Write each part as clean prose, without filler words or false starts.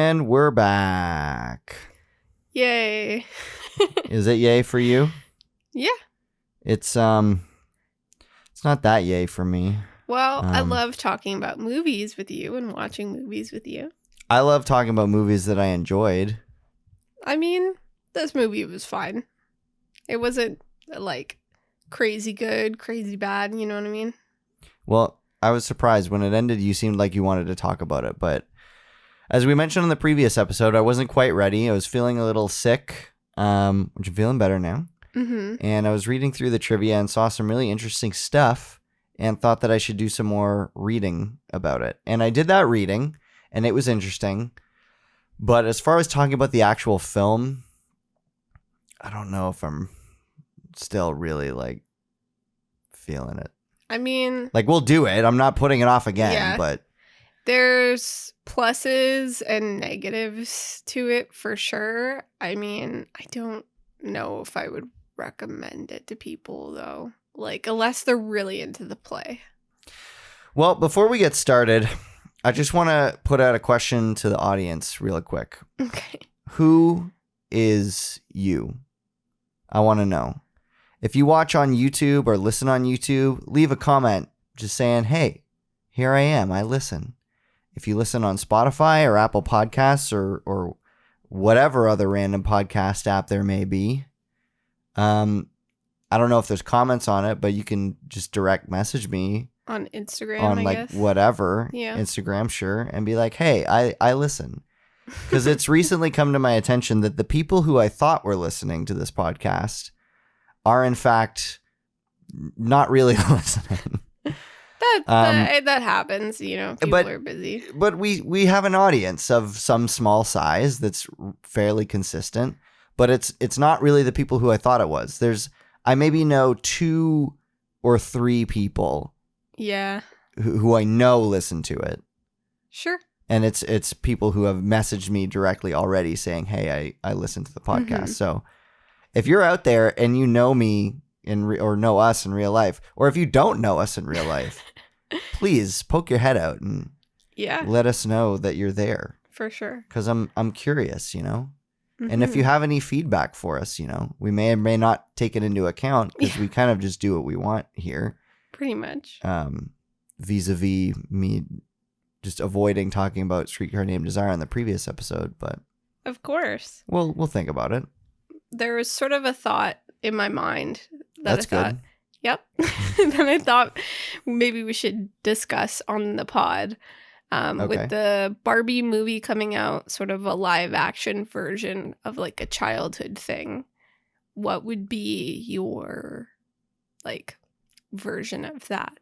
And we're back. Yay. Is it yay for you? Yeah. It's not that yay for me. Well, I love talking about movies with you and watching movies with you. I love talking about movies that I enjoyed. I mean, this movie was fine. It wasn't like crazy good, crazy bad, you know what I mean? Well, I was surprised when it ended. You seemed like you wanted to talk about it, but as we mentioned in the previous episode, I wasn't quite ready. I was feeling a little sick, which I'm feeling better now. Mm-hmm. And I was reading through the trivia and saw some really interesting stuff and thought that I should do some more reading about it. And I did that reading, and it was interesting. But as far as talking about the actual film, I don't know if I'm still really, feeling it. I mean... we'll do it. I'm not putting it off again, yeah. but... There's pluses and negatives to it for sure. I mean, I don't know if I would recommend it to people, though. Unless they're really into the play. Well, before we get started, I just want to put out a question to the audience real quick. Okay. Who is you? I want to know. If you watch on YouTube or listen on YouTube, leave a comment just saying, hey, here I am, I listen. If you listen on Spotify or Apple Podcasts or whatever other random podcast app there may be, I don't know if there's comments on it, but you can just direct message me on Instagram, on I guess. whatever, yeah. Instagram, sure, and be like, hey, I listen. Because it's recently come to my attention that the people who I thought were listening to this podcast are in fact not really listening. That happens, people are busy. But we have an audience of some small size that's fairly consistent, but it's not really the people who I thought it was. I maybe know 2 or 3 people yeah, who I know listen to it. Sure. And it's people who have messaged me directly already saying, hey, I listened to the podcast. Mm-hmm. So if you're out there and you know me or know us in real life, or if you don't know us in real life, please poke your head out and let us know that you're there. For sure. Because I'm curious, Mm-hmm. And if you have any feedback for us, we may or may not take it into account because we kind of just do what we want here. Pretty much. Vis-a-vis me just avoiding talking about Streetcar Named Desire in the previous episode, but of course. We'll think about it. There was sort of a thought in my mind That's good. Yep. Then I thought maybe we should discuss on the pod with the Barbie movie coming out, sort of a live action version of a childhood thing. What would be your version of that?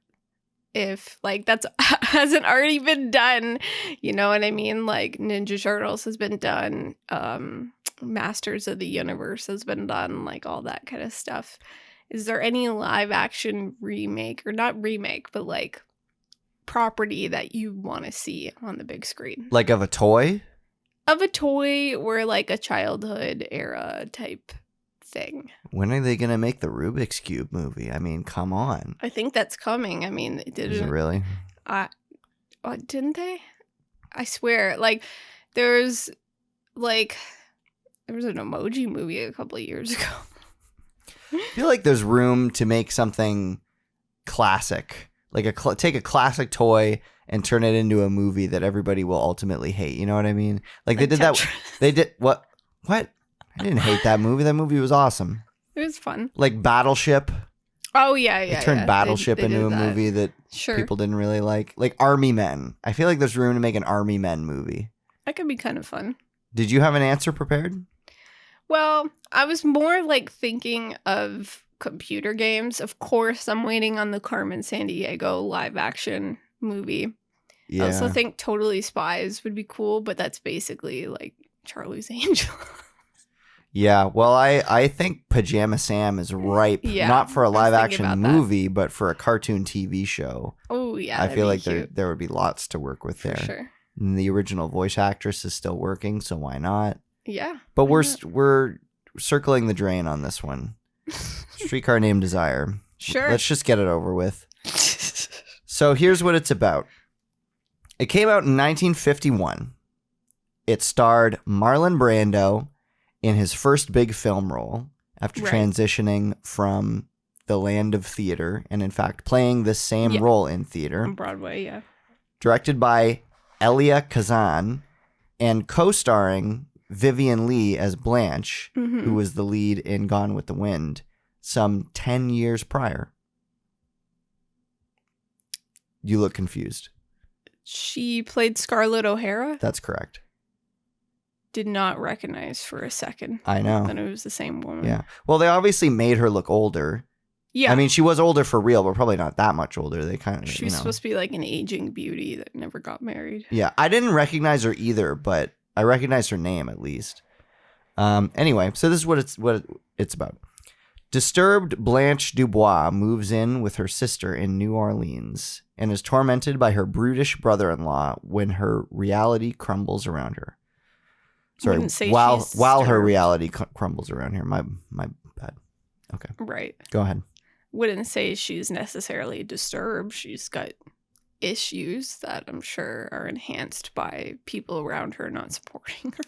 If that's hasn't already been done, you know what I mean? Ninja Turtles has been done, Masters of the Universe has been done, all that kind of stuff. Is there any live action remake, or not remake, but property that you want to see on the big screen? Of a toy? Of a toy or a childhood era type thing. When are they going to make the Rubik's Cube movie? I mean, come on. I think that's coming. I mean, they didn't. Is it really? Didn't they? I swear. There's there was an Emoji movie a couple of years ago. I feel like there's room to make something classic. Take a classic toy and turn it into a movie that everybody will ultimately hate. You know what I mean? They did that. They did what? What? I didn't hate that movie. That movie was awesome. It was fun. Battleship. Oh, yeah. They turned Battleship into a movie that people didn't really like. Army Men. I feel like there's room to make an Army Men movie. That could be kind of fun. Did you have an answer prepared? Well, I was more thinking of computer games. Of course, I'm waiting on the Carmen Sandiego live action movie. Yeah. I also think Totally Spies would be cool, but that's basically Charlie's Angels. Yeah, well, I think Pajama Sam is ripe, not for a live-action movie, but for a cartoon TV show. Oh, yeah. I feel like there would be lots to work with there. For sure. And the original voice actress is still working, so why not? Yeah. But we're circling the drain on this one. Streetcar Named Desire. Sure. Let's just get it over with. So here's what it's about. It came out in 1951. it starred Marlon Brando in his first big film role after Right. transitioning from the land of theater and, in fact, playing the same Yeah. role in theater. On Broadway, yeah. Directed by Elia Kazan and co-starring Vivian Leigh as Blanche, Mhm. who was the lead in Gone with the Wind, some 10 years prior. You look confused. She played Scarlett O'Hara. That's correct. Did not recognize for a second I know. that it was the same woman. Yeah. Well, they obviously made her look older. Yeah. I mean, she was older for real, but probably not that much older. They kind of, she was supposed to be like an aging beauty that never got married. Yeah, I didn't recognize her either, but I recognized her name at least. Anyway, so this is what it's about. Disturbed Blanche Dubois moves in with her sister in New Orleans and is tormented by her brutish brother-in-law when her reality crumbles around her. Sorry, Wouldn't say while she's her disturbed. reality crumbles around here. My bad. Okay, Right. go ahead. Wouldn't say she's necessarily disturbed. She's got issues that I'm sure are enhanced by people around her not supporting her.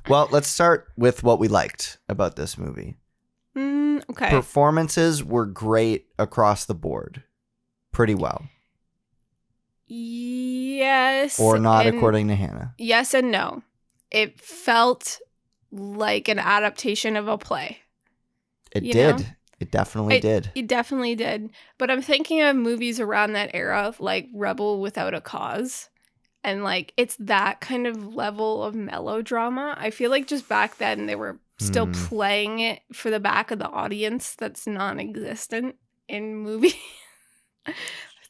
Well, let's start with what we liked about this movie. Okay. Performances were great across the board. Pretty well. Yes. Or not, and according to Hannah. yes and no. It felt like an adaptation of a play. It You did. know? It definitely did. It definitely did. But I'm thinking of movies around that era, like Rebel Without a Cause. And like it's that kind of level of melodrama. I feel like just back then they were still playing it for the back of the audience that's non-existent in movies.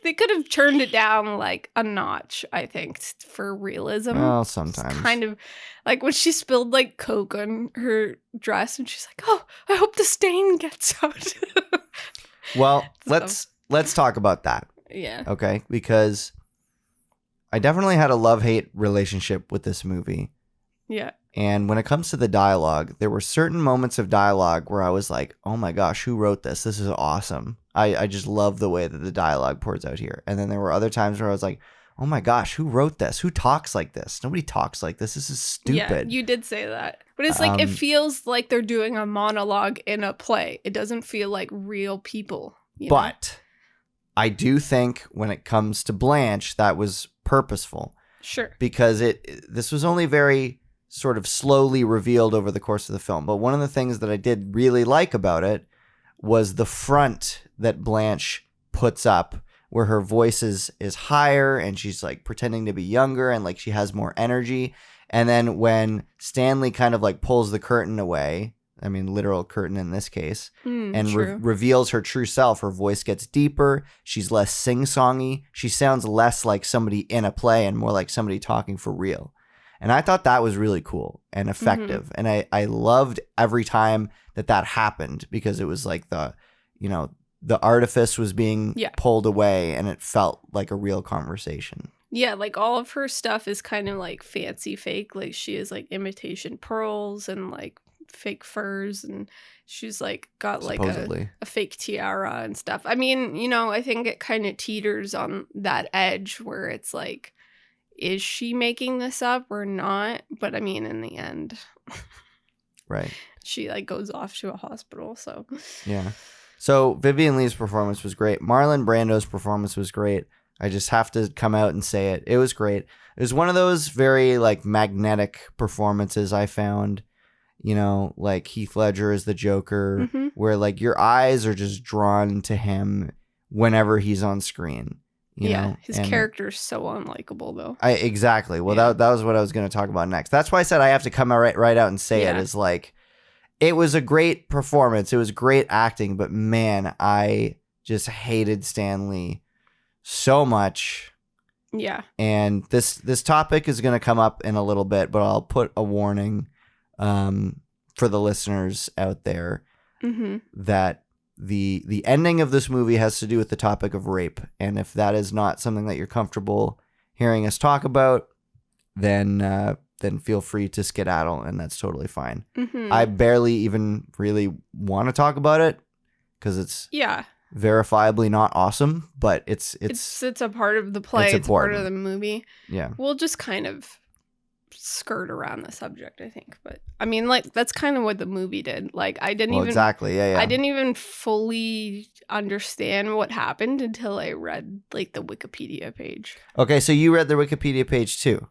They could have turned it down like a notch, I think, for realism. Well, It's sometimes. kind of like when she spilled like Coke on her dress and she's like, "Oh, I hope the stain gets out." Well, So- let's talk about that, Yeah. okay? Because I definitely had a love-hate relationship with this movie. Yeah. And when it comes to the dialogue, there were certain moments of dialogue where I was like, oh my gosh, who wrote this? This is awesome. I just love the way that the dialogue pours out here. And then there were other times where I was like, oh my gosh, who wrote this? Who talks like this? Nobody talks like this. This is stupid. Yeah, you did say that. But it's like it feels like they're doing a monologue in a play. It doesn't feel like real people. You know? But I do think when it comes to Blanche, that was purposeful. Sure. Because this was only very sort of slowly revealed over the course of the film. But one of the things that I did really like about it was the front that Blanche puts up, where her voice is higher and she's like pretending to be younger and like she has more energy. And then when Stanley kind of like pulls the curtain away, I mean literal curtain in this case, and True. reveals her true self, her voice gets deeper, she's less sing-songy, she sounds less like somebody in a play and more like somebody talking for real. And I thought that was really cool and effective. And I loved every time that happened because it was like the artifice was being pulled away and it felt like a real conversation. Yeah, like all of her stuff is kind of like fancy fake. Like she has like imitation pearls and like fake furs and she's like got like Supposedly. a fake tiara and stuff. I mean, I think it kind of teeters on that edge where it's like, is she making this up or not? But I mean, in the end, right, she like goes off to a hospital. So yeah. So Vivian Leigh's performance was great. Marlon Brando's performance was great. I just have to come out and say it. It was great. It was one of those very like magnetic performances I found. Like Heath Ledger as the Joker, where like your eyes are just drawn to him whenever he's on screen. You know? His character's so unlikable though. Exactly. Well, that was what I was going to talk about next. That's why I said I have to come out right out and say it. Is like, it was a great performance. It was great acting, but man, I just hated Stanley so much. Yeah. And this topic is going to come up in a little bit, but I'll put a warning for the listeners out there that the ending of this movie has to do with the topic of rape. And if that is not something that you're comfortable hearing us talk about, then feel free to skedaddle, and that's totally fine. I barely even really want to talk about it because it's verifiably not awesome, but it's a part of the play. It's a part of the movie. Yeah. We'll just kind of skirt around the subject, I think. But I mean, like, that's kind of what the movie did. Like, I didn't exactly. Yeah. I didn't even fully understand what happened until I read like the Wikipedia page. Okay, so you read the Wikipedia page too.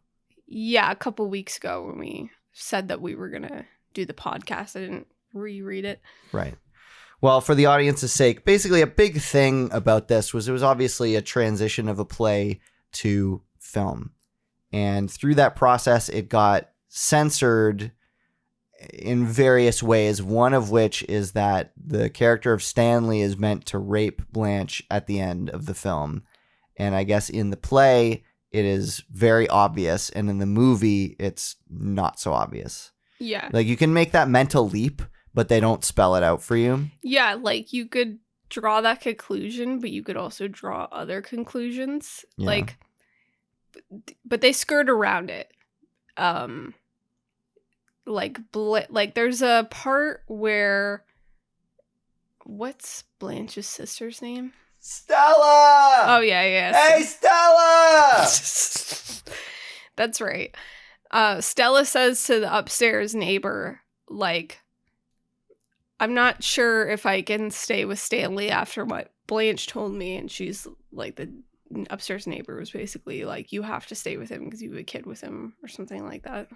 Yeah, a couple weeks ago when we said that we were gonna do the podcast, I didn't reread it. Right. Well, for the audience's sake, basically a big thing about this was it was obviously a transition of a play to film. And through that process, it got censored in various ways, one of which is that the character of Stanley is meant to rape Blanche at the end of the film. And I guess in the play, it is very obvious. And in the movie, it's not so obvious. Yeah. Like, you can make that mental leap, but they don't spell it out for you. Yeah, like, you could draw that conclusion, but you could also draw other conclusions. Yeah. Like, but they skirt around it. Like there's a part where, what's Blanche's sister's name? Stella! Oh, yeah. Hey, Stella! That's right. Stella says to the upstairs neighbor, like, I'm not sure if I can stay with Stanley after what Blanche told me. And she's like, the upstairs neighbor was basically like, you have to stay with him because you have a kid with him or something like that.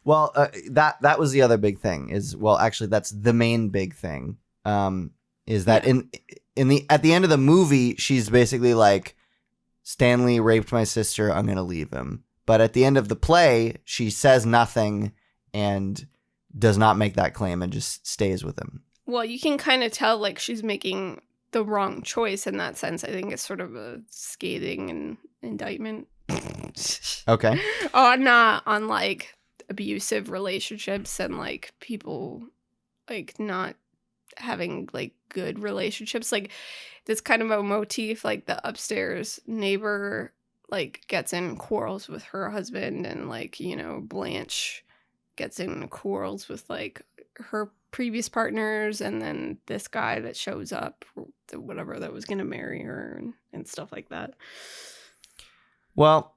Well, that was the other big thing is, well, actually, that's the main big thing. Is that at the end of the movie, she's basically like, Stanley raped my sister, I'm gonna leave him. But at the end of the play, she says nothing and does not make that claim and just stays with him. Well, you can kind of tell like she's making the wrong choice in that sense. I think it's sort of a scathing indictment. Okay. on like abusive relationships and like people like not having like good relationships. Like, this kind of a motif, like the upstairs neighbor like gets in quarrels with her husband, and like, you know, Blanche gets in quarrels with like her previous partners, and then this guy that shows up, whatever, that was gonna marry her and stuff like that. Well,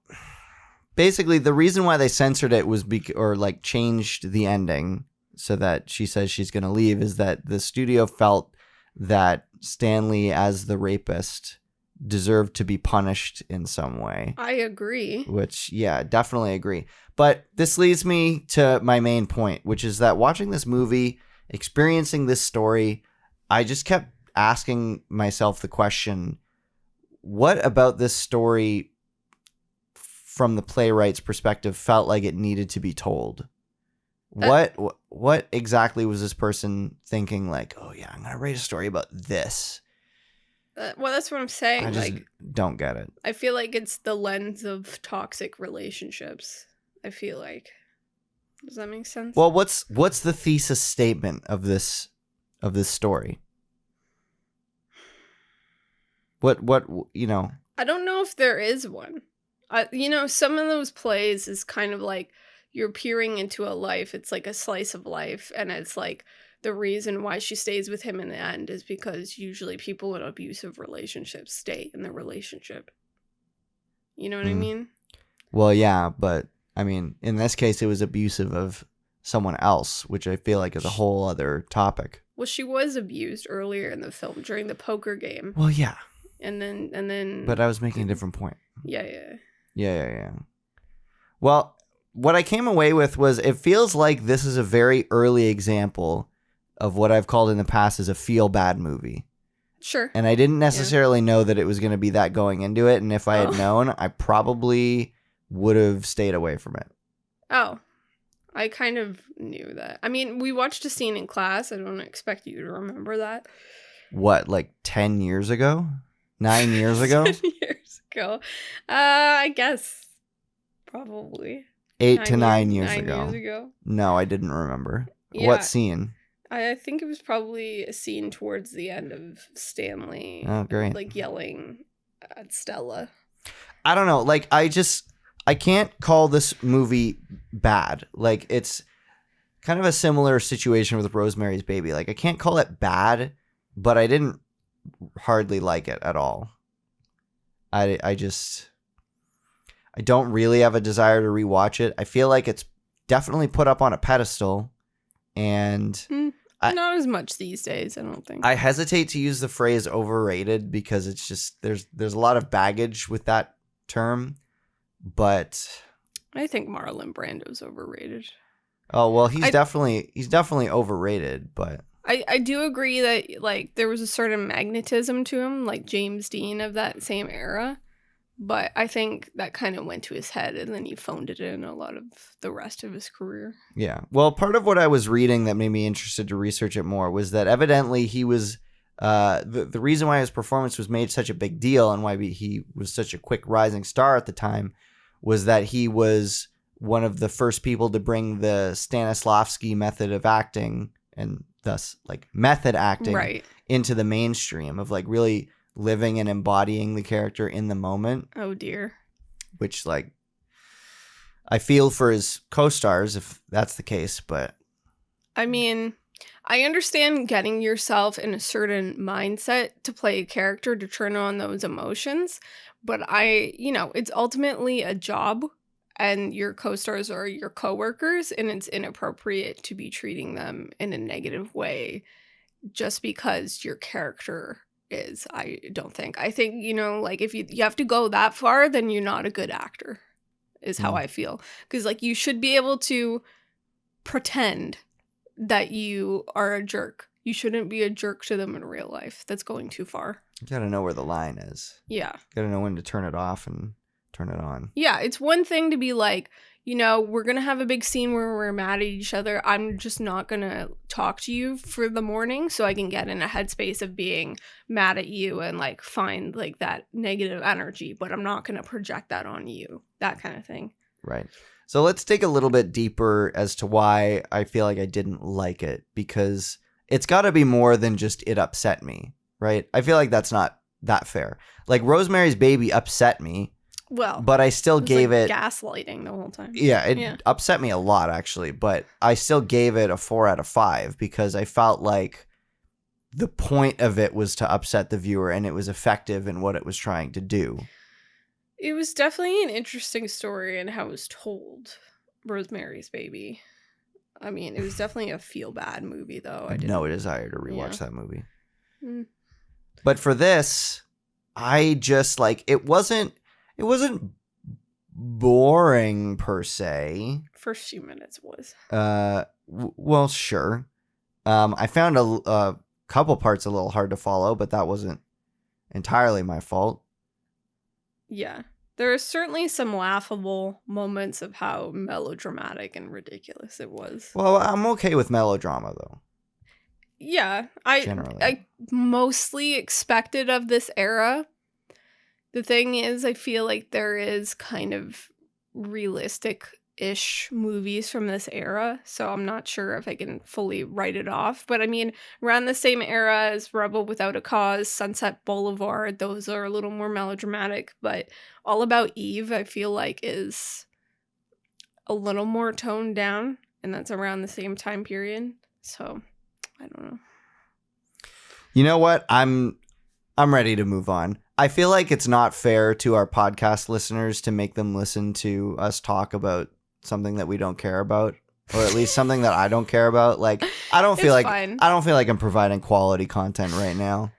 basically, the reason why they censored it was or like changed the ending so that she says she's going to leave is that the studio felt that Stanley, as the rapist, deserved to be punished in some way. I agree. Which, yeah, definitely agree. But this leads me to my main point, which is that watching this movie, experiencing this story, I just kept asking myself the question, what about this story from the playwright's perspective felt like it needed to be told? What exactly was this person thinking, like, oh yeah, I'm gonna write a story about this? Well, that's what I'm saying. I just like, don't get it. I feel like it's the lens of toxic relationships. I feel like, does that make sense? Well, what's the thesis statement of this story? What you know? I don't know if there is one. You know, some of those plays is kind of like you're peering into a life. It's like a slice of life, and it's like the reason why she stays with him in the end is because usually people in abusive relationships stay in the relationship. You know what I mean? Well, yeah, but I mean, in this case, it was abusive of someone else, which I feel like is a whole other topic. Well, she was abused earlier in the film during the poker game. Well, yeah. And then. But I was making a different point. Yeah. Well, what I came away with was it feels like this is a very early example of what I've called in the past as a feel-bad movie. Sure. And I didn't necessarily know that it was going to be that going into it. And if I had known, I probably would have stayed away from it. Oh, I kind of knew that. I mean, we watched a scene in class. I don't expect you to remember that. What, like 10 years ago? 9 years ago? 10 years ago. I guess. Probably. 8 to 9 years 9 ago. years ago. No, I didn't remember. Yeah. What scene? I think it was probably a scene towards the end of Stanley. Oh, great. Like yelling at Stella. I don't know. Like, I can't call this movie bad. Like, it's kind of a similar situation with Rosemary's Baby. Like, I can't call it bad, but I didn't hardly like it at all. I don't really have a desire to rewatch it. I feel like it's definitely put up on a pedestal. And not as much these days, I don't think. I hesitate to use the phrase overrated because it's just there's a lot of baggage with that term. But I think Marlon Brando's overrated. Oh, well, he's definitely overrated, but I do agree that like there was a certain magnetism to him, like James Dean of that same era. But I think that kind of went to his head, and then he phoned it in a lot of the rest of his career. Yeah. Well, part of what I was reading that made me interested to research it more was that evidently he was the reason why his performance was made such a big deal and why he was such a quick rising star at the time was that he was one of the first people to bring the Stanislavski method of acting and thus like method acting into the mainstream of like really living and embodying the character in the moment. Oh dear. Which like I feel for his co-stars if that's the case, but I mean, I understand getting yourself in a certain mindset to play a character to turn on those emotions, but it's ultimately a job and your co-stars are your coworkers, and it's inappropriate to be treating them in a negative way just because your character is. I don't think. I think, like if you have to go that far, then you're not a good actor, is how I feel. Because like you should be able to pretend that you are a jerk. You shouldn't be a jerk to them in real life. That's going too far. You gotta know where the line is. Yeah. Gotta know when to turn it off and turn it on. Yeah, it's one thing to be like, we're going to have a big scene where we're mad at each other. I'm just not going to talk to you for the morning so I can get in a headspace of being mad at you and like find like that negative energy, but I'm not going to project that on you. That kind of thing. Right. So let's dig a little bit deeper as to why I feel like I didn't like it, because it's got to be more than just it upset me, right? I feel like that's not that fair. Like Rosemary's Baby upset me. Well, but I still gave it gaslighting the whole time. Yeah, it upset me a lot actually, but I still gave it a 4 out of 5 because I felt like the point of it was to upset the viewer and it was effective in what it was trying to do. It was definitely an interesting story and how it was told. Rosemary's Baby. I mean, it was definitely a feel-bad movie though. I had no desire to rewatch that movie. But for this, I just like it wasn't boring per se. First few minutes was. Well, sure. I found a couple parts a little hard to follow, but that wasn't entirely my fault. Yeah. There are certainly some laughable moments of how melodramatic and ridiculous it was. Well, I'm okay with melodrama though. Yeah, I mostly expected of this era. The thing is, I feel like there is kind of realistic-ish movies from this era, so I'm not sure if I can fully write it off. But I mean, around the same era as Rebel Without a Cause, Sunset Boulevard, those are a little more melodramatic. But All About Eve, I feel like, is a little more toned down, and that's around the same time period. So, I don't know. You know what? I'm ready to move on. I feel like it's not fair to our podcast listeners to make them listen to us talk about something that we don't care about, or at least something that I don't care about. Like I don't feel like I'm providing quality content right now.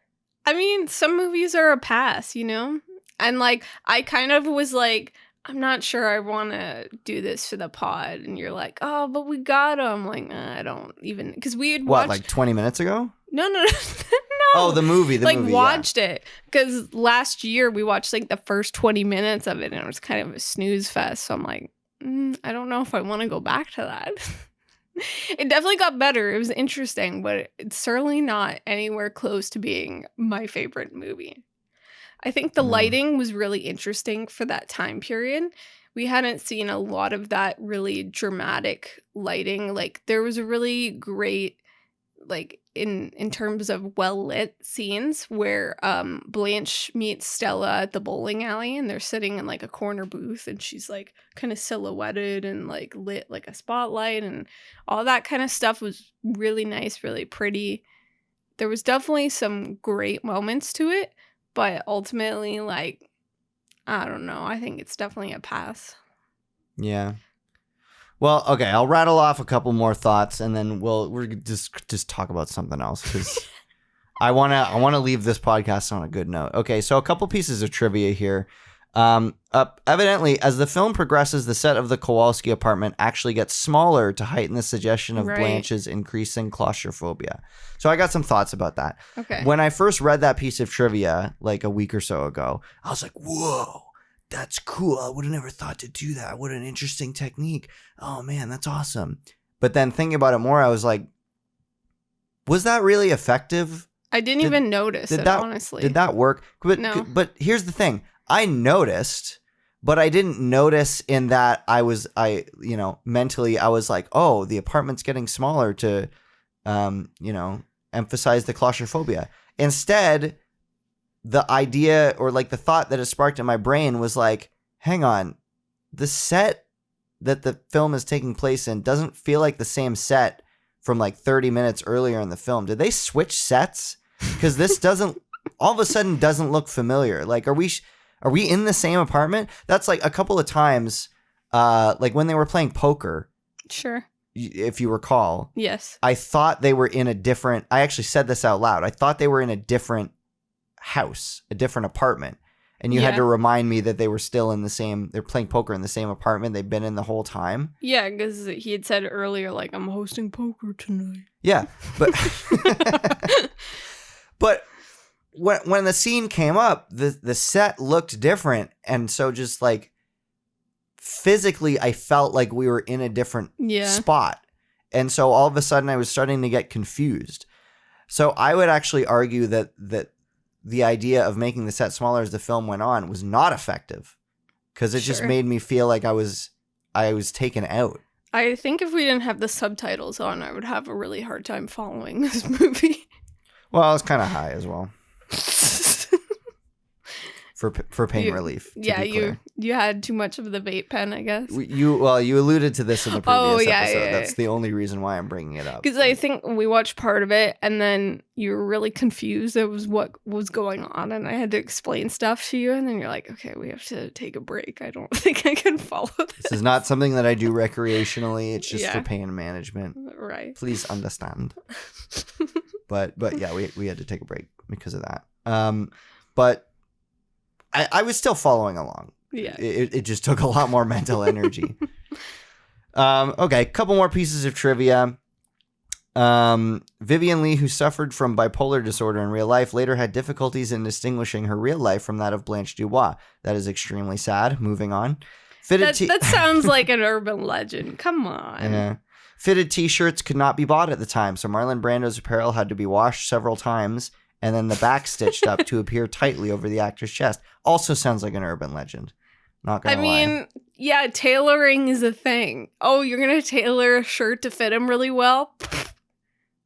I mean, some movies are a pass, And like I kind of was like, I'm not sure I want to do this for the pod, and you're like, oh, but we got them. Like, I don't even because we had watched like 20 minutes ago. No. Oh, the movie. Watched it because last year we watched like the first 20 minutes of it, and it was kind of a snooze fest. So I'm like, I don't know if I want to go back to that. It definitely got better. It was interesting, but it's certainly not anywhere close to being my favorite movie. I think the lighting was really interesting for that time period. We hadn't seen a lot of that really dramatic lighting. Like there was a really great, like in terms of well lit scenes where Blanche meets Stella at the bowling alley, and they're sitting in like a corner booth, and she's like kind of silhouetted and like lit like a spotlight, and all that kind of stuff was really nice, really pretty. There was definitely some great moments to it. But ultimately, like, I don't know. I think it's definitely a pass. Yeah. Well, okay, I'll rattle off a couple more thoughts, and then we're just talk about something else because I wanna leave this podcast on a good note. Okay, so a couple pieces of trivia here. Evidently, as the film progresses, the set of the Kowalski apartment actually gets smaller to heighten the suggestion of Blanche's increasing claustrophobia. So I got some thoughts about that. Okay. When I first read that piece of trivia like a week or so ago, I was like, whoa, that's cool. I would have never thought to do that. What an interesting technique. Oh man, that's awesome. But then thinking about it more, I was like, was that really effective? I didn't even notice it, honestly. Did that work? No. But here's the thing. I noticed, but I didn't notice in that mentally I was like, oh, the apartment's getting smaller to, emphasize the claustrophobia. Instead, the idea or like the thought that it sparked in my brain was like, hang on, the set that the film is taking place in doesn't feel like the same set from like 30 minutes earlier in the film. Did they switch sets? Because this doesn't all of a sudden doesn't look familiar. Like, are we in the same apartment? That's like a couple of times, like when they were playing poker. Sure. If you recall. Yes. I thought they were in I actually said this out loud. I thought they were in a different house, a different apartment. And you had to remind me that they were still they're playing poker in the same apartment they've been in the whole time. Yeah, because he had said earlier, like, I'm hosting poker tonight. Yeah, but... but... When the scene came up, the set looked different, and so just like physically, I felt like we were in a different spot, and so all of a sudden, I was starting to get confused. So I would actually argue that the idea of making the set smaller as the film went on was not effective because it just made me feel like I was taken out. I think if we didn't have the subtitles on, I would have a really hard time following this movie. Well, I was kind of high as well. For pain relief. Yeah, you had too much of the vape pen, I guess. You alluded to this in the previous episode. Yeah. That's the only reason why I'm bringing it up. Because I think we watched part of it, and then you were really confused. It was what was going on, and I had to explain stuff to you, and then you're like, okay, we have to take a break. I don't think I can follow this. This is not something that I do recreationally. It's just for pain management. Right. Please understand. But yeah, we had to take a break because of that. But I was still following along. Yeah. It just took a lot more mental energy. Okay, a couple more pieces of trivia. Vivian Leigh, who suffered from bipolar disorder in real life, later had difficulties in distinguishing her real life from that of Blanche Dubois. That is extremely sad. Moving on. That sounds like an urban legend. Come on. Yeah. Fitted t-shirts could not be bought at the time, so Marlon Brando's apparel had to be washed several times and then the back stitched up to appear tightly over the actor's chest. Also sounds like an urban legend. Not gonna lie. I mean, yeah, tailoring is a thing. Oh, you're gonna tailor a shirt to fit him really well?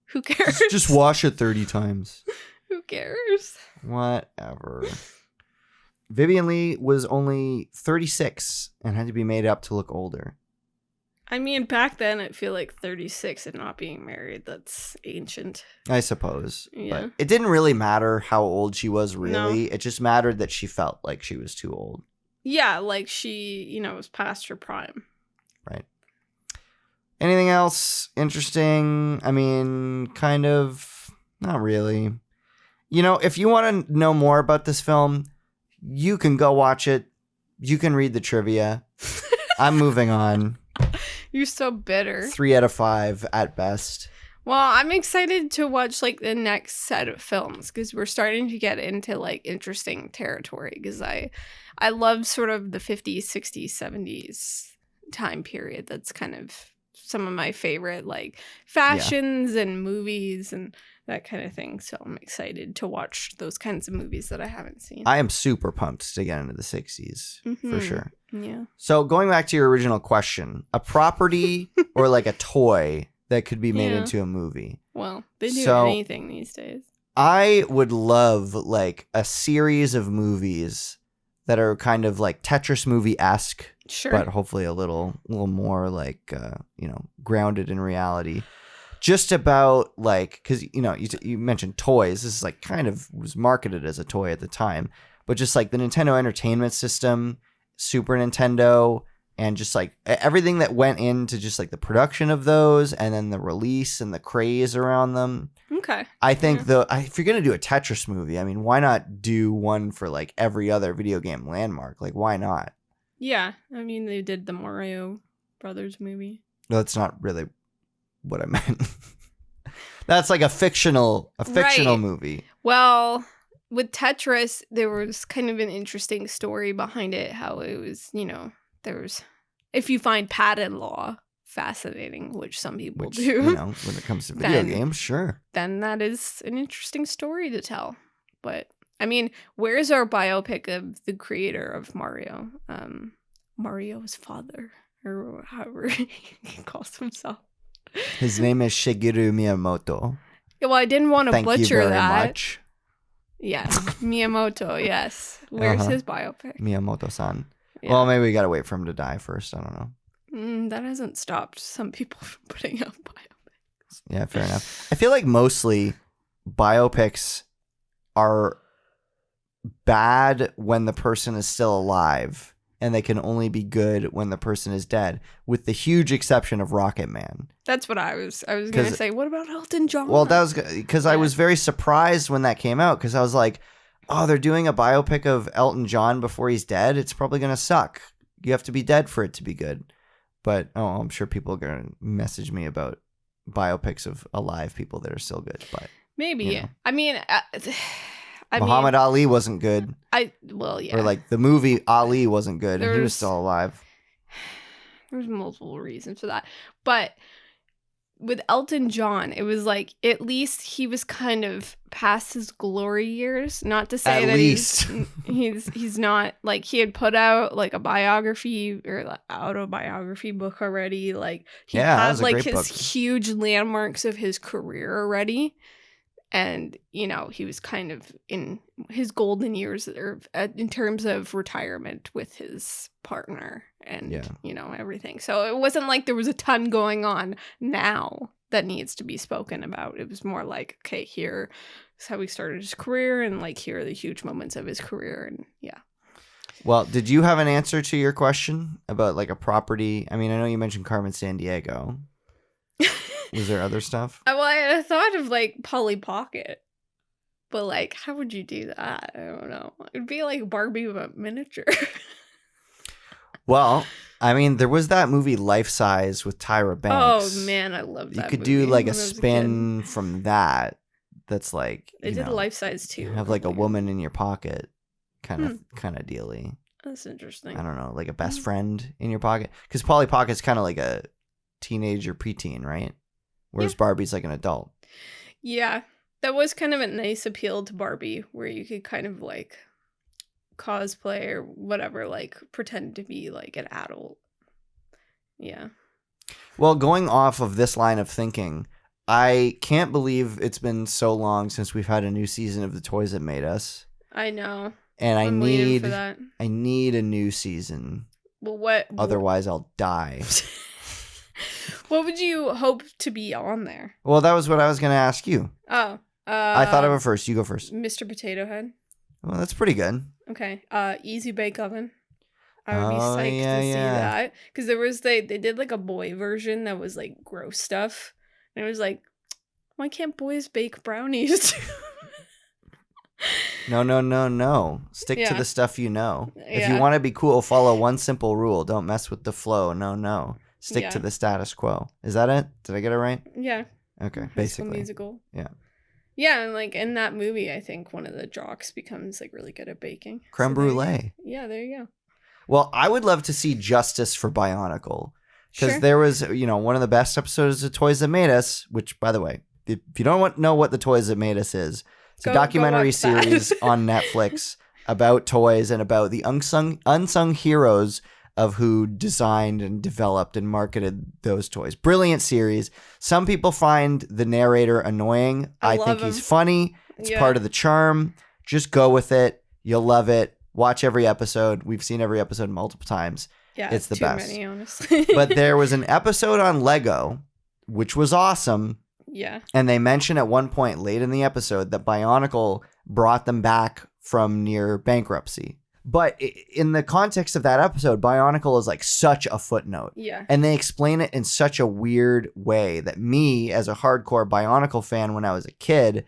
Who cares? Just wash it 30 times. Who cares? Whatever. Vivian Leigh was only 36 and had to be made up to look older. I mean, back then, I feel like 36 and not being married, that's ancient. I suppose. Yeah. But it didn't really matter how old she was, really. No. It just mattered that she felt like she was too old. Yeah, like she, was past her prime. Right. Anything else interesting? I mean, kind of, not really. If you want to know more about this film, you can go watch it. You can read the trivia. I'm moving on. You're so bitter. 3 out of 5 at best. Well, I'm excited to watch like the next set of films because we're starting to get into like interesting territory because I love sort of the 50s, 60s, 70s time period. That's kind of some of my favorite like fashions and movies and that kind of thing. So I'm excited to watch those kinds of movies that I haven't seen. I am super pumped to get into the 60s for sure. Yeah. So going back to your original question, a property or like a toy that could be made into a movie. Well, they do anything these days. I would love like a series of movies that are kind of like Tetris movie-esque, but hopefully a little more like, grounded in reality. Just about like, because, you mentioned toys. This is like kind of was marketed as a toy at the time, but just like the Nintendo Entertainment System, Super Nintendo, and just like everything that went into just like the production of those and then the release and the craze around them. Okay. I think if you're going to do a Tetris movie, I mean, why not do one for like every other video game landmark? Like, why not? Yeah. I mean, they did the Mario Brothers movie. No, that's not really what I meant. That's like a fictional movie. Well, with Tetris, there was kind of an interesting story behind it. How it was, if you find patent law fascinating, which some people do, when it comes to video games, sure. Then that is an interesting story to tell. But I mean, where's our biopic of the creator of Mario? Mario's father, or however he calls himself. His name is Shigeru Miyamoto. Yeah, well, I didn't want to Thank butcher you very that. much. Yes, Miyamoto, yes. Where's his biopic? Miyamoto-san. Yeah. Well, maybe we gotta wait for him to die first. I don't know. That hasn't stopped some people from putting out biopics. Yeah, fair enough. I feel like mostly biopics are bad when the person is still alive, and they can only be good when the person is dead, with the huge exception of Rocket Man. That's what I was going to say. What about Elton John? Well, that was because I was very surprised when that came out, because I was like, oh, they're doing a biopic of Elton John before he's dead? It's probably going to suck. You have to be dead for it to be good. But, I'm sure people are going to message me about biopics of alive people that are still good. But maybe. I mean... Muhammad Ali wasn't good. Well, yeah. Or like the movie Ali wasn't good, and he was still alive. There's multiple reasons for that. But with Elton John, it was like at least he was kind of past his glory years. Not to say at that least. he's not, like, he had put out like a biography or like, autobiography book already. Like he had like his huge landmarks of his career already. And, he was kind of in his golden years in terms of retirement with his partner and, everything. So it wasn't like there was a ton going on now that needs to be spoken about. It was more like, okay, here is how he started his career, and like here are the huge moments of his career. And yeah. Well, did you have an answer to your question about like a property? I mean, I know you mentioned Carmen Sandiego. Was there other stuff? Well, I thought of like Polly Pocket, but like, how would you do that? I don't know. It'd be like Barbie but miniature. Well, I mean, there was that movie Life Size with Tyra Banks. Oh man, I love that. You could do like a spin from that. That's like they did Life Size too. Have like a woman in your pocket, kind of dealy. That's interesting. I don't know, like a best friend in your pocket, because Polly Pocket's kind of like a teenager, preteen, right? Whereas Barbie's like an adult. Yeah, that was kind of a nice appeal to Barbie, where you could kind of like cosplay or whatever, like pretend to be like an adult. Yeah. Well, going off of this line of thinking, I can't believe it's been so long since we've had a new season of The Toys That Made Us. I know. And I'm waiting for that. I need a new season. Well, what? Otherwise, I'll die. What would you hope to be on there? Well, that was what I was going to ask you. Oh. I thought of it first. You go first. Mr. Potato Head. Well, that's pretty good. Okay. Easy Bake Oven. I would be psyched to see that. Because they did like a boy version that was like gross stuff. And it was like, why can't boys bake brownies? No. Stick to the stuff you know. Yeah. If you want to be cool, follow one simple rule. Don't mess with the flow. No. Stick to the status quo. Is that it? Did I get it right? Yeah. Okay, basically. Musical. Yeah. Yeah, and like in that movie, I think one of the jocks becomes like really good at baking. Creme brulee. Yeah, there you go. Well, I would love to see justice for Bionicle. Because there was, one of the best episodes of Toys That Made Us, which, by the way, if you don't know what the Toys That Made Us is, it's a documentary series on Netflix about toys and about the unsung heroes of who designed and developed and marketed those toys. Brilliant series. Some people find the narrator annoying. I think he's funny. It's part of the charm. Just go with it. You'll love it. Watch every episode. We've seen every episode multiple times. Yeah, it's the best. Many, honestly. But there was an episode on Lego, which was awesome. Yeah. And they mention at one point late in the episode that Bionicle brought them back from near bankruptcy. But in the context of that episode, Bionicle is like such a footnote. Yeah. And they explain it in such a weird way that me, as a hardcore Bionicle fan when I was a kid,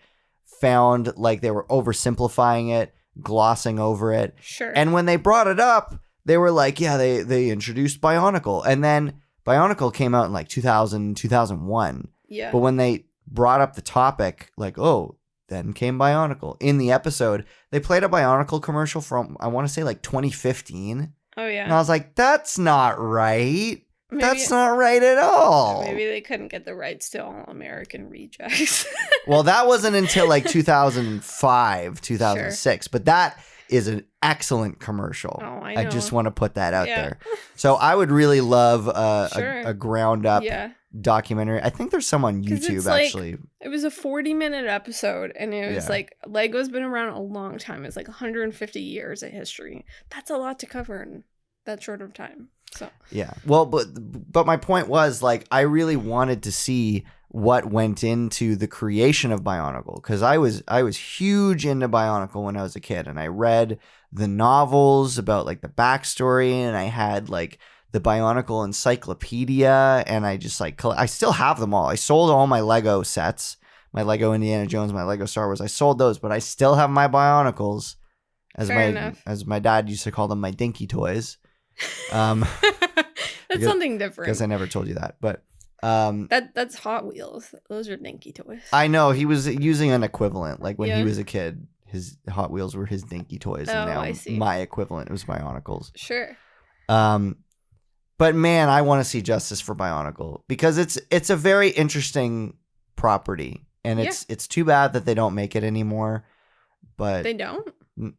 found like they were oversimplifying it, glossing over it. Sure. And when they brought it up, they were like, yeah, they introduced Bionicle. And then Bionicle came out in like 2000, 2001. Yeah. But when they brought up the topic, like, oh, then came Bionicle. In the episode, they played a Bionicle commercial from, I want to say, like 2015. Oh, yeah. And I was like, that's not right. That's not right at all. Maybe they couldn't get the rights to All American Rejects. Well, that wasn't until like 2005, 2006. Sure. But that is an excellent commercial. Oh, I know. I just want to put that out there. So I would really love a ground up documentary. I think there's some on YouTube, actually. It was a 40-minute episode, and it was like, Lego's been around a long time. It's like 150 years of history. That's a lot to cover in that short of time. So yeah. Well, but my point was, like, I really wanted to see what went into the creation of Bionicle, because I was huge into Bionicle when I was a kid, and I read the novels about like the backstory, and I had like the Bionicle encyclopedia, and I just like I still have them all. I sold all my Lego sets, my Lego Indiana Jones, my Lego Star Wars. I sold those, but I still have my Bionicles, as my dad used to call them, my dinky toys. That's something different. Because I never told you that, but that's Hot Wheels. Those are dinky toys. I know he was using an equivalent. Like when he was a kid, his Hot Wheels were his dinky toys, and now my equivalent was Bionicles. Sure. But man, I want to see justice for Bionicle, because it's a very interesting property, and it's too bad that they don't make it anymore. But they don't.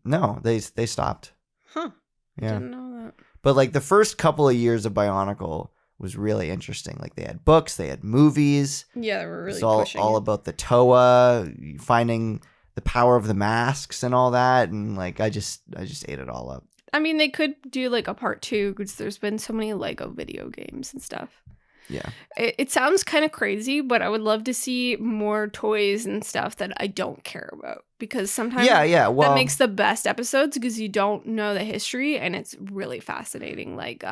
No, they stopped. Huh. Yeah. Didn't know that. But like the first couple of years of Bionicle was really interesting. Like they had books, they had movies. Yeah, they were really pushing all about the Toa, finding the power of the masks and all that, and like I just ate it all up. I mean, they could do like a part 2, because there's been so many Lego video games and stuff. Yeah. It sounds kind of crazy, but I would love to see more toys and stuff that I don't care about, because sometimes that makes the best episodes, because you don't know the history, and it's really fascinating. Like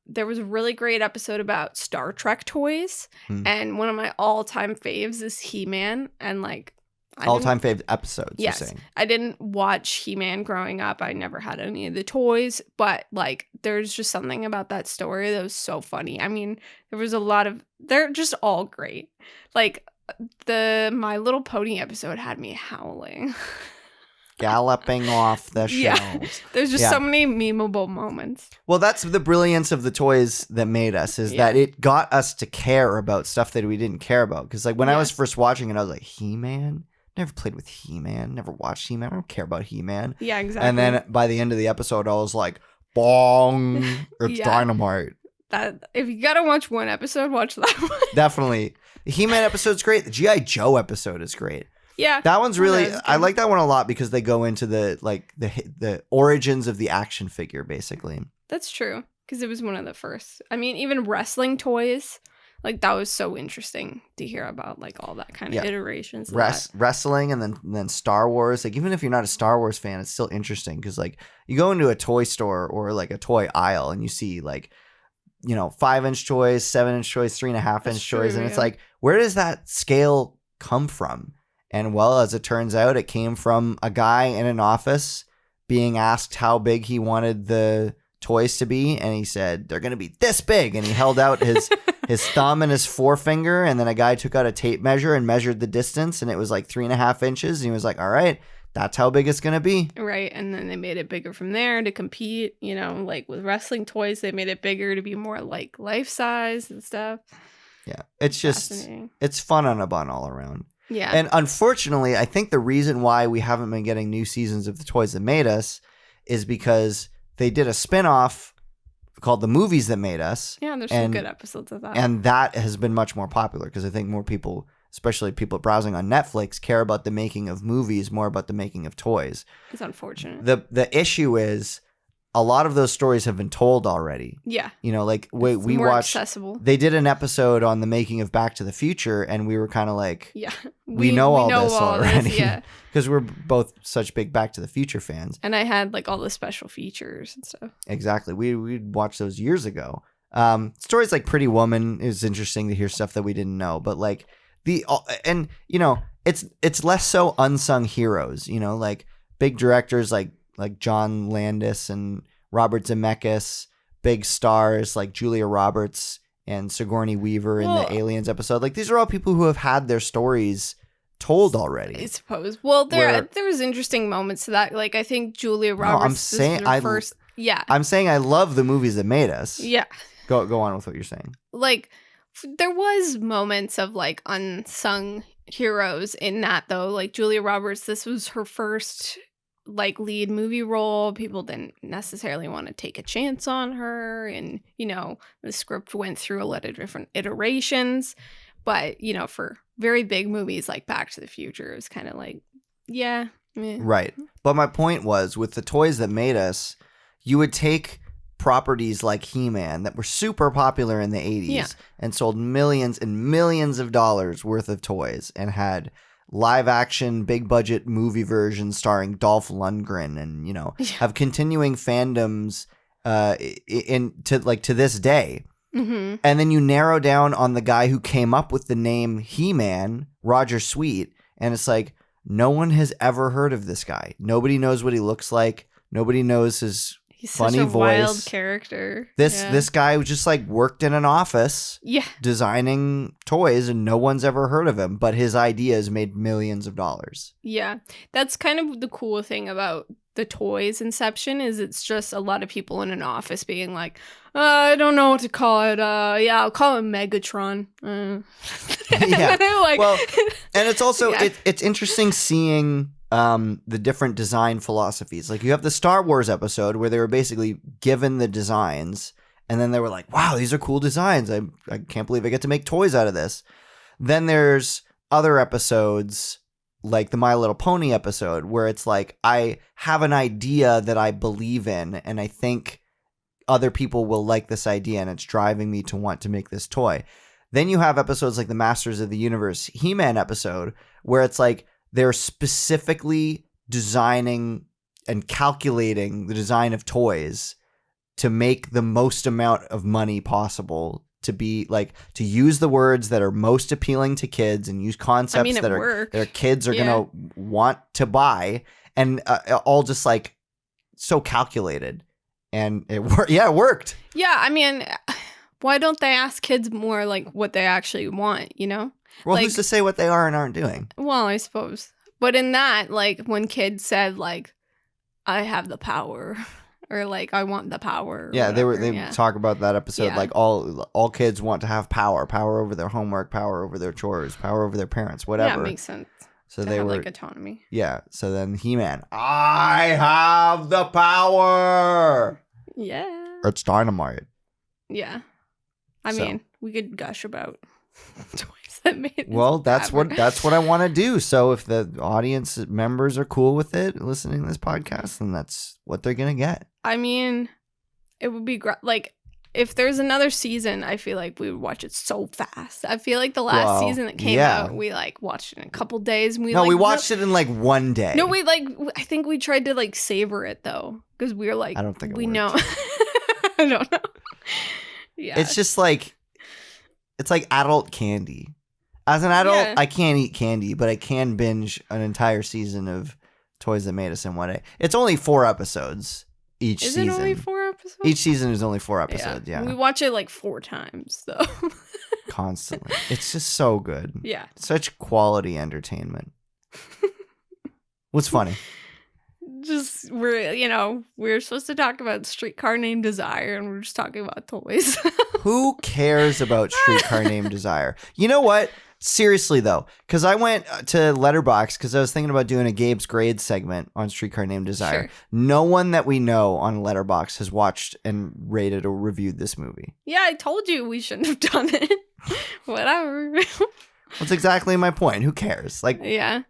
there was a really great episode about Star Trek toys, and one of my all-time faves is He-Man, and like all-time favorite episodes. Yes, you're saying. I didn't watch He-Man growing up. I never had any of the toys, but like there's just something about that story that was so funny. I mean, there was a lot of, they're just all great. Like the My Little Pony episode had me howling. Galloping off the shelves. There's just so many memeable moments. Well, that's the brilliance of the toys that made us, is that it got us to care about stuff that we didn't care about. Because like when I was first watching it, I was like, He-Man? Never played with He-Man. Never watched He-Man. I don't care about He-Man. Yeah, exactly. And then by the end of the episode, I was like, bong, it's dynamite. That if you gotta watch one episode, watch that one. Definitely. The He-Man episode's great. The G.I. Joe episode is great. Yeah. That one's really, I like that one a lot, because they go into the origins of the action figure, basically. That's true. Because it was one of the first. I mean, even wrestling toys. Like, that was so interesting to hear about, like, all that kind of iterations. Wrestling, and then Star Wars. Like, even if you're not a Star Wars fan, it's still interesting, because, like, you go into a toy store or, like, a toy aisle, and you see, like, 5-inch toys, 7-inch toys, 3.5-inch toys, and it's like, where does that scale come from? And, well, as it turns out, it came from a guy in an office being asked how big he wanted the toys to be, and he said, they're going to be this big, and he held out his thumb and his forefinger, and then a guy took out a tape measure and measured the distance, and it was like 3.5 inches, and he was like, all right, that's how big it's going to be. Right, and then they made it bigger from there to compete, like with wrestling toys, they made it bigger to be more like life size and stuff. Yeah, it's just, it's fun on a bun all around. Yeah. And unfortunately, I think the reason why we haven't been getting new seasons of the Toys That Made Us is because they did a spinoff called The Movies That Made Us. Yeah, there's some good episodes of that. And that has been much more popular, because I think more people, especially people browsing on Netflix, care about the making of movies more about the making of toys. It's unfortunate. The issue is a lot of those stories have been told already. Yeah. You know, like It's we more watched. accessible. They did an episode on the making of Back to the Future, and we were kind of like, Yeah. we know all this already. Yeah. Because we're both such big Back to the Future fans. And I had like all the special features and stuff. Exactly. We'd watched those years ago. Stories like Pretty Woman is interesting to hear stuff that we didn't know, but like and you know, it's less so unsung heroes, you know, like big directors like John Landis and Robert Zemeckis, big stars like Julia Roberts and Sigourney Weaver in the Aliens episode. Like these are all people who have had their stories told already. I suppose. Well, there was interesting moments to that. Like I think Julia Roberts first. Yeah. I'm saying I love the movies that made us. Yeah. Go on with what you're saying. Like there was moments of like unsung heroes in that though. Like Julia Roberts, this was her first like lead movie role. People didn't necessarily want to take a chance on her, and you know the script went through a lot of different iterations. But you know, for very big movies like Back to the Future, it was kind of like, yeah, right. But my point was, with the toys that made us, you would take properties like He-Man that were super popular in the 80s and sold millions and millions of dollars worth of toys and had live action big budget movie versions starring Dolph Lundgren and, you know, have continuing fandoms to this day. Mm-hmm. And then you narrow down on the guy who came up with the name He-Man, Roger Sweet, and it's like, no one has ever heard of this guy. Nobody knows what he looks like. Nobody knows his funny such a voice. Wild character. This guy just like worked in an office designing toys, and no one's ever heard of him, but his ideas made millions of dollars. Yeah. That's kind of the cool thing about the toys inception, is it's just a lot of people in an office being like, I don't know what to call it. I'll call it Megatron. Yeah. Like, well, and it's also it's interesting seeing the different design philosophies. Like you have the Star Wars episode where they were basically given the designs, and then they were like, wow, these are cool designs. I can't believe I get to make toys out of this. Then there's other episodes like the My Little Pony episode where it's like, I have an idea that I believe in, and I think other people will like this idea, and it's driving me to want to make this toy. Then you have episodes like the Masters of the Universe He-Man episode where it's like, they're specifically designing and calculating the design of toys to make the most amount of money possible, to be like, to use the words that are most appealing to kids and use concepts that kids are going to want to buy, and all just like so calculated. And it worked. Yeah, it worked. Yeah, I mean, why don't they ask kids more like what they actually want, you know? Well, like, who's to say what they are and aren't doing? Well, I suppose. But in that, like, when kids said, like, I have the power, or, like, I want the power. Yeah, they talk about that episode, like, all kids want to have power over their homework, power over their chores, power over their parents, whatever. Yeah, it makes sense. So they have, were, like, autonomy. Yeah, so then He-Man, I have the power! Yeah. It's dynamite. Yeah. I mean, we could gush about toys that made us. Well, that's what I want to do. So if the audience members are cool with it, listening to this podcast, then that's what they're gonna get. I mean, it would be great. Like, if there's another season, I feel like we would watch it so fast. I feel like the last season that came out, we like watched it in a couple days. And we watched it in like one day. No, I think we tried to like savor it though, because we were like, I don't think it we worked. know. I don't know. Yeah, it's just like, it's like adult candy. As an adult, I can't eat candy, but I can binge an entire season of Toys That Made Us in one day. It's only 4 episodes each season. Is it only 4 episodes? Each season is only 4 episodes, yeah. We watch it like 4 times, though. Constantly. It's just so good. Yeah. Such quality entertainment. What's funny? Just, we're supposed to talk about Streetcar Named Desire, and we're just talking about toys. Who cares about Streetcar Named Desire? You know what? Seriously, though, because I went to Letterboxd because I was thinking about doing a Gabe's Grades segment on Streetcar Named Desire. Sure. No one that we know on Letterboxd has watched and rated or reviewed this movie. Yeah, I told you we shouldn't have done it. Whatever. That's exactly my point. Who cares? Like, yeah.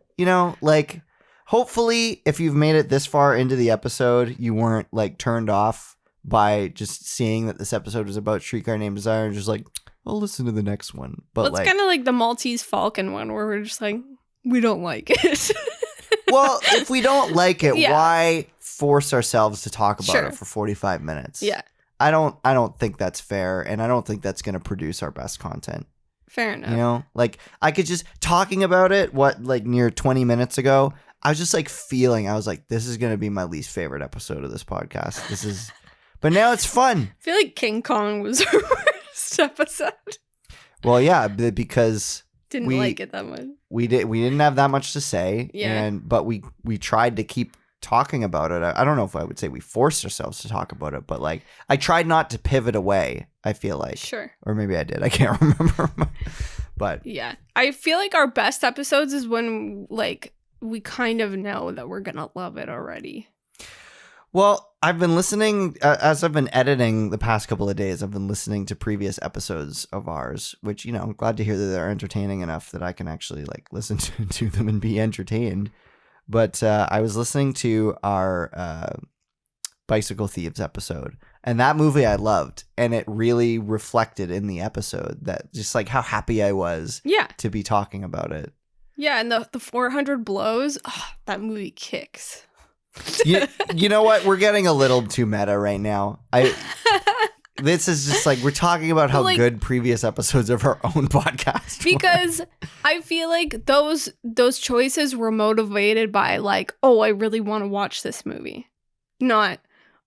like, hopefully, if you've made it this far into the episode, you weren't like turned off by just seeing that this episode was about Streetcar Named Desire and just like, I'll listen to the next one. But well, it's kind of like the Maltese Falcon one where we're just like, we don't like it. well, if we don't like it, Yeah. why force ourselves to talk about Sure. it for 45 minutes? Yeah, I don't think that's fair, and I don't think that's going to produce our best content. fair enough. You know, like I could just talking about it. Like near 20 minutes ago, I was just like feeling. I was like, this is going to be my least favorite episode of this podcast. This is, but now it's fun. I feel like King Kong was our worst episode. Well, yeah, because Didn't like it that much. we didn't have that much to say. Yeah. But we tried to keep talking about it. I don't know if I would say we forced ourselves to talk about it, but like I tried not to pivot away. I feel like, Sure. or maybe I did. I can't remember. But Yeah. I feel like our best episodes is when like we kind of know that we're going to love it already. well, I've been listening as I've been editing the past couple of days. I've been listening to previous episodes of ours, which, you know, I'm glad to hear that they're entertaining enough that I can actually like listen to them and be entertained. But I was listening to our Bicycle Thieves episode, and that movie I loved, and it really reflected in the episode that just like how happy I was Yeah. to be talking about it. Yeah. And the 400 blows, that movie kicks. You know what? We're getting a little too meta right now. This is just like we're talking about how Like- good previous episodes of our own podcast were. Because I feel like those choices were motivated by like, oh, I really want to watch this movie. Not,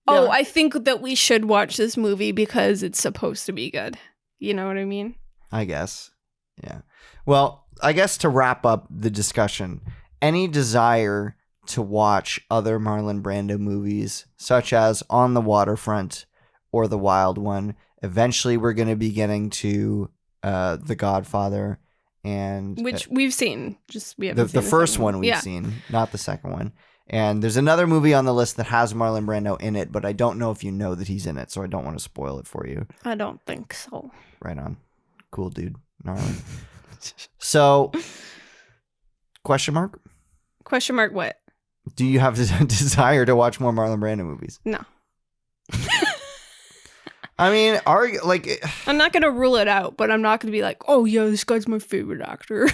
oh, Yeah. I think that we should watch this movie because it's supposed to be good. You know what I mean? I guess. Yeah. Well, I guess to wrap up the discussion, any desire to watch other Marlon Brando movies, such as On the Waterfront or The Wild One, eventually we're going to be getting to The Godfather and Which we've seen. Just we haven't the seen first second one we've Yeah. seen, not the second one. And there's another movie on the list that has Marlon Brando in it, but I don't know if you know that he's in it, so I don't want to spoil it for you. I don't think so. Right on. Cool dude. Gnarly. So, question mark? Question mark what? Do you have the desire to watch more Marlon Brando movies? No. I mean, I'm not going to rule it out, but I'm not going to be like, oh, yeah, this guy's my favorite actor.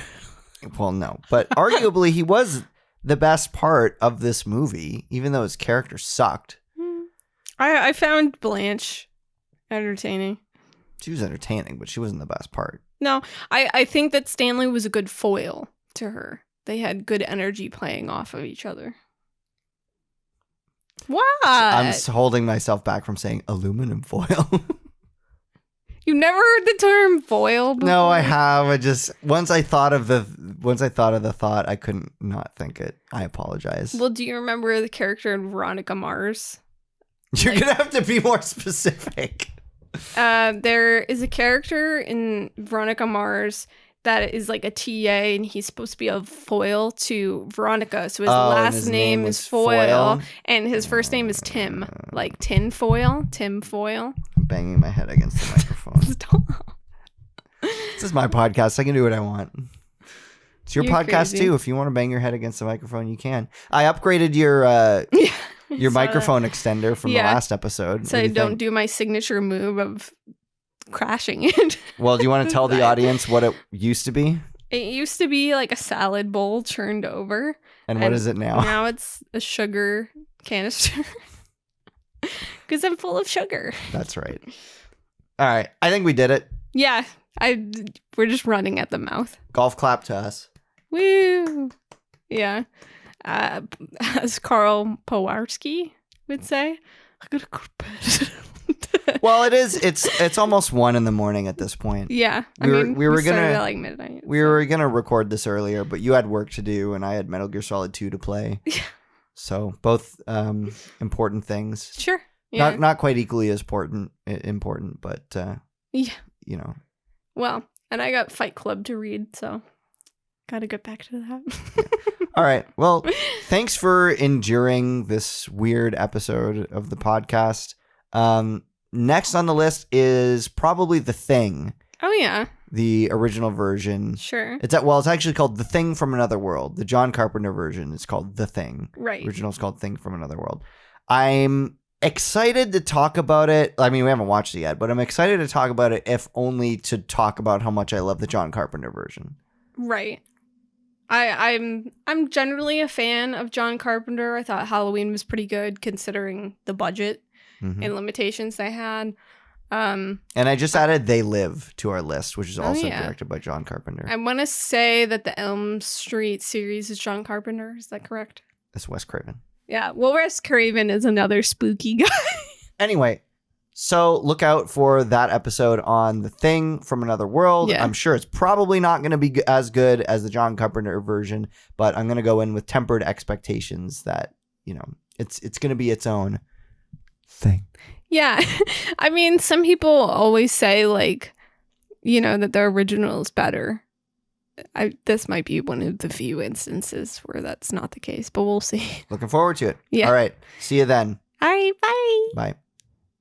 well, no. But arguably, he was the best part of this movie, even though his character sucked. I found Blanche entertaining. She was entertaining, but she wasn't the best part. No, I think that Stanley was a good foil to her. They had good energy playing off of each other. What? I'm holding myself back from saying aluminum foil. You never heard the term foil before? No, I have. I just once I thought of the thought, I couldn't not think it. I apologize. Well, do you remember the character in Veronica Mars? You're gonna have to be more specific. There is a character in Veronica Mars that is like a TA, and he's supposed to be a foil to Veronica. So his and last his name name is was Foil, Foil? and his first name is Tim, like Tin Foil. Tim Foil. I'm banging my head against the microphone. Stop. This is my podcast. I can do what I want. It's your You're podcast crazy. too. If you want to bang your head against the microphone, you can. I upgraded your Your microphone extender from the Yeah. last episode. So What I do you don't think? do my signature move of crashing it. Well, do you want to tell the Sorry. audience what it used to be It used to be like a salad bowl turned over. and what is it now? Now it's a sugar canister. Because I'm full of sugar. That's right. All right. I think we did it. Yeah, we're just running at the mouth. Golf clap to us. Woo! Yeah. As Karl Powarski would say, I gotta go to bed. Well, it's almost 1 a.m. at this point. Yeah. We were started gonna- at like midnight. We were gonna record this earlier, but you had work to do, and I had Metal Gear Solid 2 to play. Yeah. So both important things. Sure. Yeah. Not quite equally as important, but Yeah. you know. Well, and I got Fight Club to read, so gotta get back to that. All right. Well, thanks for enduring this weird episode of the podcast. Next on the list is probably The Thing. Oh yeah. the original version. Sure. It's actually called The Thing from Another World. The John Carpenter version is called The Thing. Right. The original is called Thing from Another World. I'm excited to talk about it. I mean, we haven't watched it yet, but I'm excited to talk about it if only to talk about how much I love the John Carpenter version. Right. I'm generally a fan of John Carpenter. I thought Halloween was pretty good considering the budget and limitations they had. And I just added They Live to our list, which is also directed by John Carpenter. I want to say that the Elm Street series is John Carpenter. Is that correct? That's Wes Craven. Yeah. Well, Wes Craven is another spooky guy. Anyway, so look out for that episode on The Thing from Another World. Yeah. I'm sure it's probably not going to be as good as the John Carpenter version, but I'm going to go in with tempered expectations that, it's going to be its own thing. Yeah. I mean, some people always say, like, that the original is better. This might be one of the few instances where that's not the case, but we'll see. Looking forward to it. Yeah. All right. See you then. All right. Bye. Bye.